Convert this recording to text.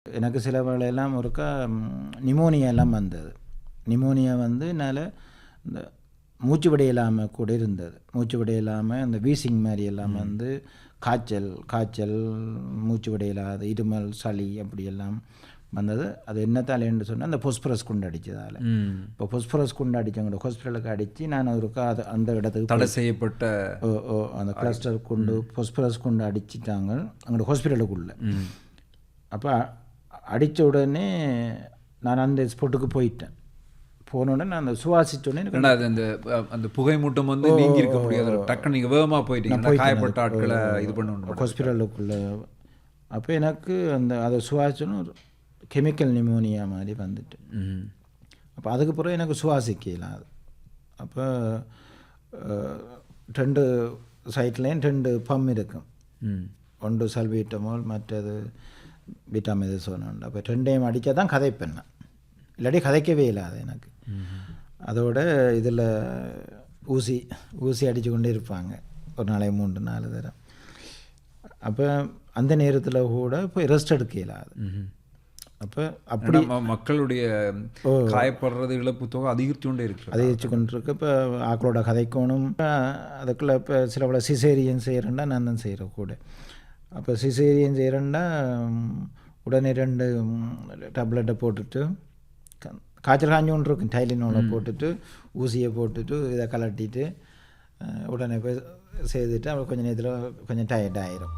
எனக்கு சில வேளையெல்லாம் ஒருக்கா நிமோனியா எல்லாம் வந்தது. நிமோனியா வந்து என்னால் இந்த மூச்சு விட இல்லாமல் கூட இருந்தது. மூச்சு விட இல்லாமல் இந்த வீசிங் மாதிரி எல்லாம் வந்து காய்ச்சல் மூச்சு விட இல்லாத இருமல் சளி அப்படியெல்லாம் வந்தது. அது என்னத்தாலேன்னு சொன்னால் அந்த பொஸ்பரஸ் குண்டு அடித்ததால். இப்போ பொஸ்பரஸ் குண்டு அடித்தவங்களோட ஹாஸ்பிட்டலுக்கு அடித்து நான் ஒருக்கா அது அந்த இடத்துக்கு தடை செய்யப்பட்ட அந்த கிளஸ்டர் குண்டு பொஸ்பரஸ் குண்டு அடிச்சிட்டாங்க அங்களோட ஹாஸ்பிட்டலுக்குள்ளே. அப்போ அடித்த உடனே நான் அந்த ஸ்பாட்டுக்கு போயிட்டேன். போனோடனே நான் அந்த சுவாசிச்சோடனே அந்த அந்த புகை மூட்டம் வந்து நீங்கி இருக்க முடியாது. டக்குன்னு நீங்கள் வேகமாக போயிட்டீங்க, காயப்பட்ட ஆட்களை இது பண்ணணும் ஹாஸ்பிட்டலுக்குள்ளே. அப்போ எனக்கு அந்த அதை சுவாசிச்சோன்னு ஒரு கெமிக்கல் நிமோனியா மாதிரி வந்துட்டு. அப்போ அதுக்கு பிறகு எனக்கு சுவாசிக்கலாம் அது. அப்போ 2 சைட்லேயும் 2 பம் இருக்கும். ஒன்று சல்பீட்டமோல் மற்றது பீட்டாமெதசோன். அப்போ 2டையும் அடித்தா தான் கதைப்பேன், இல்லாட்டி கதைக்கவே இல்லாது எனக்கு. அதோட இதில் ஊசி அடித்து கொண்டே இருப்பாங்க ஒரு நாளைக்கு 3-4 தடவை. அப்போ அந்த நேரத்தில் கூட இப்போ ரெஸ்ட் எடுக்க இல்லாது. அப்போ அப்படி மக்களுடைய காயப்படுறது இழப்பு தொகை அதிகரித்து கொண்டே இருக்கு, அதிகரித்து கொண்டு இருக்கு. இப்போ ஆக்களோட கதைக்கணும். அதுக்குள்ளே இப்போ சில பல சிசேரியன் செய்கிறேன்டா நான் தான் செய்கிறேன் கூட. அப்போ சிசேரியன் செய்கிறேன்டா உடனே 2 டேப்லெட்டை போட்டுட்டு காய்ச்சல் காஞ்சி ஒன்று இருக்கும் டைலினோட போட்டுட்டு ஊசியை போட்டுட்டு இதை கலட்டிட்டு உடனே போய் செய்துட்டு அப்புறம் கொஞ்சம் நேரத்தில் கொஞ்சம் டயர்ட் ஆயிரும்.